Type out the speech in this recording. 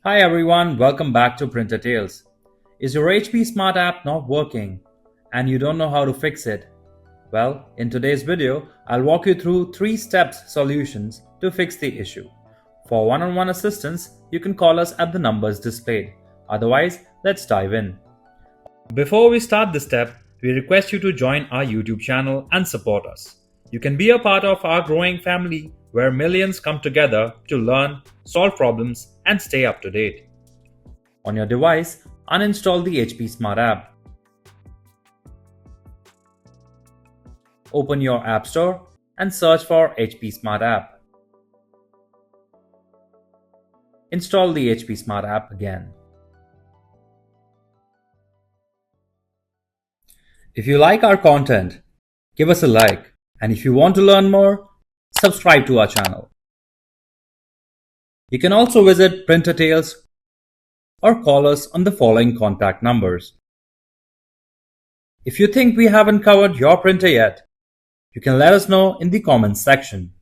Hi everyone, welcome back to Printer Tales. Is your HP Smart app not working and you don't know how to fix it? Well, in today's video, I'll walk you through 3 steps solutions to fix the issue. For one-on-one assistance, you can call us at the numbers displayed. Otherwise, let's dive in. Before we start this step, we request you to join our YouTube channel and support us. You can be a part of our growing family where millions come together to learn, solve problems, and stay up to date. On your device, uninstall the HP Smart app. Open your App Store and search for HP Smart app. Install the HP Smart app again. If you like our content, give us a like, and if you want to learn more, subscribe to our channel. You can also visit Printer Tales or call us on the following contact numbers. If you think we haven't covered your printer yet, you can let us know in the comments section.